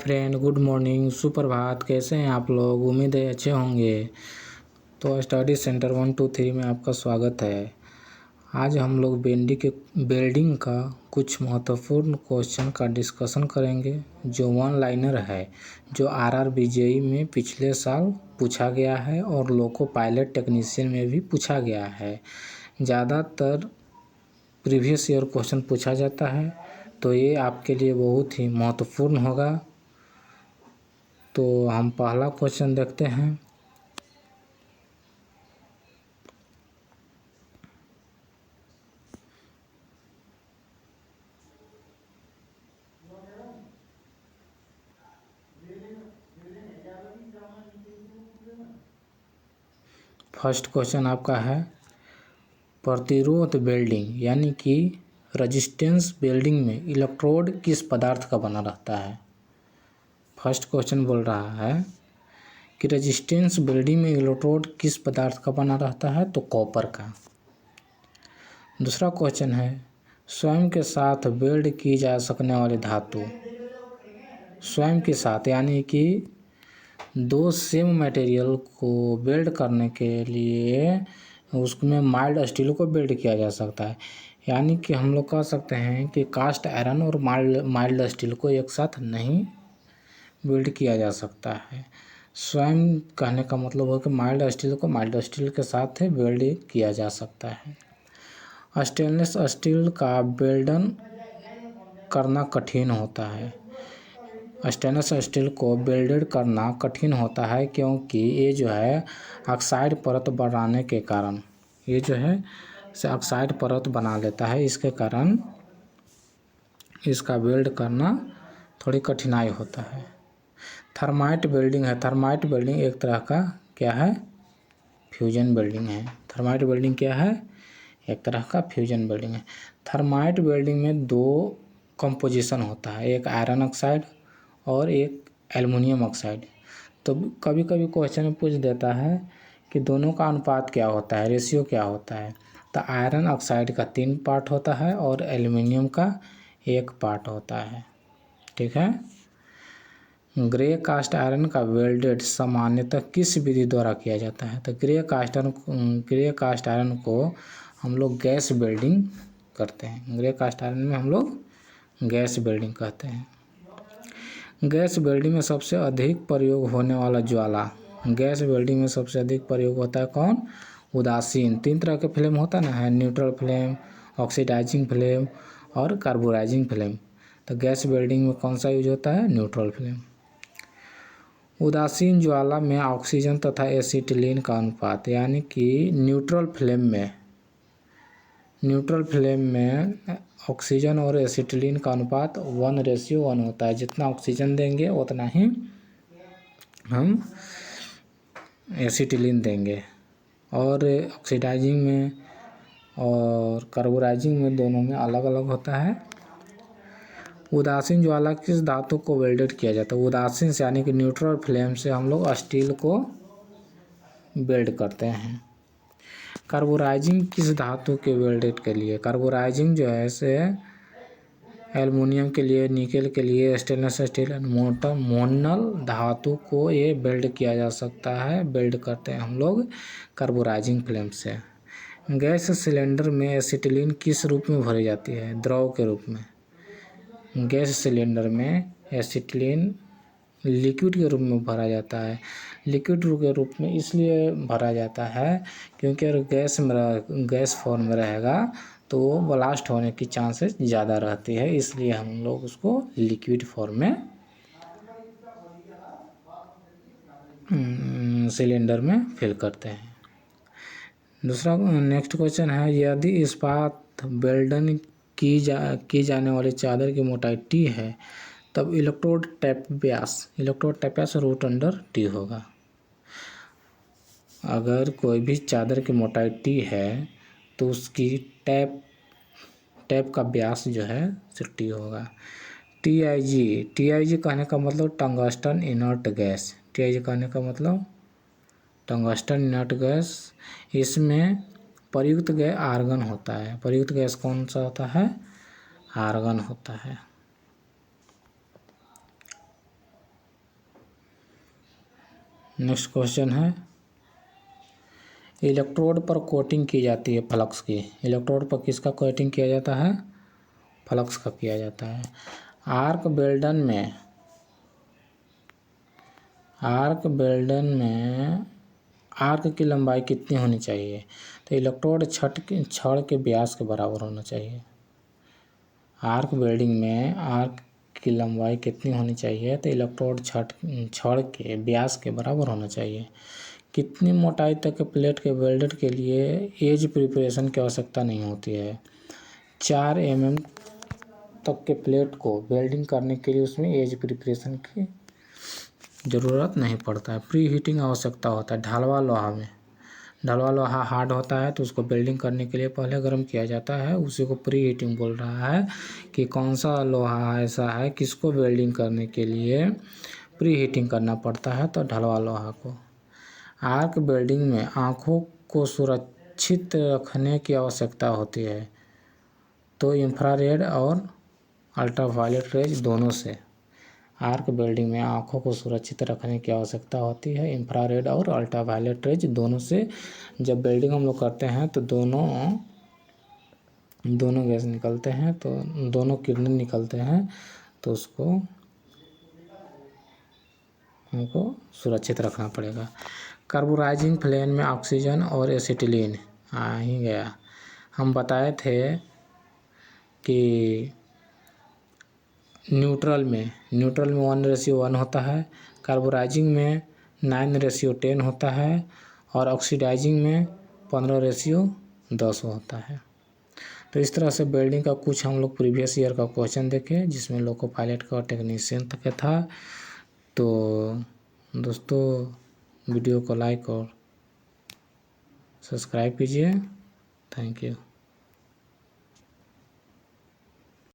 Friend, good morning, सुप्रभात। कैसे हैं आप लोग? उम्मीद है अच्छे होंगे। तो स्टडी सेंटर 1 2 3 में आपका स्वागत है। आज हम लोग बिल्डिंग का कुछ महत्वपूर्ण क्वेश्चन का डिस्कशन करेंगे जो वन लाइनर है, जो आरआरबी जेईई में पिछले साल पूछा गया है और लोको पायलट टेक्नीशियन में भी पूछा गया है। ज़्यादातर प्रीवियस ईयर क्वेश्चन पूछा जाता है, तो ये आपके लिए बहुत ही महत्वपूर्ण होगा। तो हम पहला क्वेश्चन देखते हैं। फर्स्ट क्वेश्चन आपका है, प्रतिरोध बिल्डिंग यानी कि रेजिस्टेंस बिल्डिंग में इलेक्ट्रोड किस पदार्थ का बना रहता है। फर्स्ट क्वेश्चन बोल रहा है कि रेजिस्टेंस बिल्डिंग में इलेक्ट्रोड किस पदार्थ का बना रहता है, तो कॉपर का। दूसरा क्वेश्चन है, स्वयं के साथ वेल्ड की जा सकने वाली धातु। स्वयं के साथ यानी कि दो सेम मटेरियल को वेल्ड करने के लिए उसमें माइल्ड स्टील को वेल्ड किया जा सकता है। यानी कि हम लोग कह सकते हैं कि कास्ट आयरन और माइल्ड स्टील को एक साथ नहीं वेल्ड किया जा सकता है। स्वयं कहने का मतलब है कि माइल्ड स्टील को माइल्ड स्टील के साथ वेल्ड किया जा सकता है। स्टेनलेस स्टील का वेल्डन करना कठिन होता है। स्टेनलेस स्टील को वेल्डेड करना कठिन होता है क्योंकि ये जो है ऑक्साइड परत बनाने के कारण, ये जो है ऑक्साइड परत बना लेता है, इसके कारण इसका वेल्ड करना थोड़ी कठिनाई होता है। थर्माइट वेल्डिंग है। थर्माइट वेल्डिंग एक तरह का क्या है, फ्यूजन वेल्डिंग है। थर्माइट वेल्डिंग क्या है, एक तरह का फ्यूजन वेल्डिंग है। थर्माइट वेल्डिंग में दो कंपोजिशन होता है, एक आयरन ऑक्साइड और एक एल्युमिनियम ऑक्साइड। तो कभी कभी क्वेश्चन में पूछ देता है कि दोनों का अनुपात क्या होता है, रेशियो क्या होता है। तो आयरन ऑक्साइड का 3 पार्ट होता है और एल्युमिनियम का 1 पार्ट होता है। ठीक है। ग्रे कास्ट आयरन का वेल्डेड सामान्यतः किस विधि द्वारा किया जाता है। तो ग्रे कास्ट आयरन को हम लोग गैस वेल्डिंग करते हैं। ग्रे कास्ट आयरन में हम लोग गैस वेल्डिंग कहते हैं। गैस वेल्डिंग में सबसे अधिक प्रयोग होने वाला ज्वाला, गैस वेल्डिंग में सबसे अधिक प्रयोग होता है कौन, उदासीन। 3 तरह के फ्लेम होता है ना, है न्यूट्रल फ्लेम, ऑक्सीडाइजिंग फ्लेम और कार्बोराइजिंग फ्लेम। तो गैस वेल्डिंग में कौन सा यूज होता है, न्यूट्रल फ्लेम। उदासीन ज्वाला में ऑक्सीजन तथा एसिटिलीन का अनुपात, यानी कि न्यूट्रल फ्लेम में ऑक्सीजन और एसिटिलीन का अनुपात 1:1 होता है। जितना ऑक्सीजन देंगे उतना ही हम एसिटिलीन देंगे। और ऑक्सीडाइजिंग में और कार्बोराइजिंग में दोनों में अलग अलग होता है। उदासीन ज्वाला किस धातु को वेल्डेड किया जाता है। उदासीन से यानी कि न्यूट्रल फ्लेम से हम लोग स्टील को वेल्ड करते हैं। कार्बोराइजिंग किस धातु के वेल्डेड के लिए, कार्बोराइजिंग जो है से एल्युमिनियम के लिए, निकेल के लिए, स्टेनलेस स्टील, मोनल धातु को ये वेल्ड किया जा सकता है, वेल्ड करते हैं हम लोग कार्बोराइजिंग फ्लेम से। गैस सिलेंडर में एसिटिलीन किस रूप में भरी जाती है, द्रव के रूप में। गैस सिलेंडर में एसिटिलीन लिक्विड के रूप में भरा जाता है। लिक्विड के रूप में इसलिए भरा जाता है क्योंकि अगर गैस फॉर्म में रहेगा तो वो ब्लास्ट होने की चांसेस ज़्यादा रहती है, इसलिए हम लोग उसको लिक्विड फॉर्म में सिलेंडर में फिल करते हैं। दूसरा नेक्स्ट क्वेश्चन है, यदि इस्पात वेल्डन की जाने वाली चादर की मोटाई T है तब इलेक्ट्रोड टैप व्यास रूट अंडर T होगा। अगर कोई भी चादर की मोटाई T है तो उसकी टैप का व्यास जो है T होगा। TIG कहने का मतलब टंगस्टन इनर्ट गैस। TIG कहने का मतलब टंगस्टन इनर्ट गैस। इसमें प्रयुक्त गैस आर्गन होता है। प्रयुक्त गैस कौन सा होता है, आर्गन होता है। नेक्स्ट क्वेश्चन है, इलेक्ट्रोड पर कोटिंग की जाती है फ्लक्स की। इलेक्ट्रोड पर किसका कोटिंग किया जाता है? फ्लक्स का किया जाता है। आर्क वेल्डन में आर्क की लंबाई कितनी होनी चाहिए? तो इलेक्ट्रोड छड़ के व्यास के बराबर होना चाहिए। आर्क वेल्डिंग में आर्क की लंबाई कितनी होनी चाहिए? तो इलेक्ट्रोड छड़ के व्यास के बराबर होना चाहिए। कितनी मोटाई तक के प्लेट के वेल्डेड के लिए एज प्रिपरेशन की आवश्यकता नहीं होती है? 4 mm तक के प्लेट को वेल्डिंग करने के लिए उसमें एज प्रिपरेशन की ज़रूरत नहीं पड़ता है। प्री हीटिंग आवश्यकता होता है। ढलवा लोहा हार्ड होता है तो उसको वेल्डिंग करने के लिए पहले गर्म किया जाता है, उसी को प्री हीटिंग बोल रहा है कि कौन सा लोहा ऐसा है किसको वेल्डिंग करने के लिए प्री हीटिंग करना पड़ता है, तो ढलवा लोहा को। आर्क वेल्डिंग में आँखों को सुरक्षित रखने की आवश्यकता होती है, तो इंफ्रारेड और अल्ट्रावायलेट रेज दोनों से। आर्क वेल्डिंग में आँखों को सुरक्षित रखने की आवश्यकता होती है इंफ्रारेड और अल्ट्रावायलेट रेज दोनों से। जब वेल्डिंग हम लोग करते हैं तो दोनों गैस निकलते हैं, तो दोनों किरणें निकलते हैं, तो उसको हमको सुरक्षित रखना पड़ेगा। कार्बोराइजिंग फ्लेम में ऑक्सीजन और एसिटिलीन आ ही गया। हम बताए थे कि न्यूट्रल में 1:1 होता है, कार्बोराइजिंग में 9:10 होता है और ऑक्सीडाइजिंग में 15:10 होता है। तो इस तरह से वेल्डिंग का कुछ हम लोग प्रीवियस ईयर का क्वेश्चन देखे जिसमें लोको पायलट का और टेक्नीशियन तक का था। तो दोस्तों वीडियो को लाइक और सब्सक्राइब कीजिए। Thank you.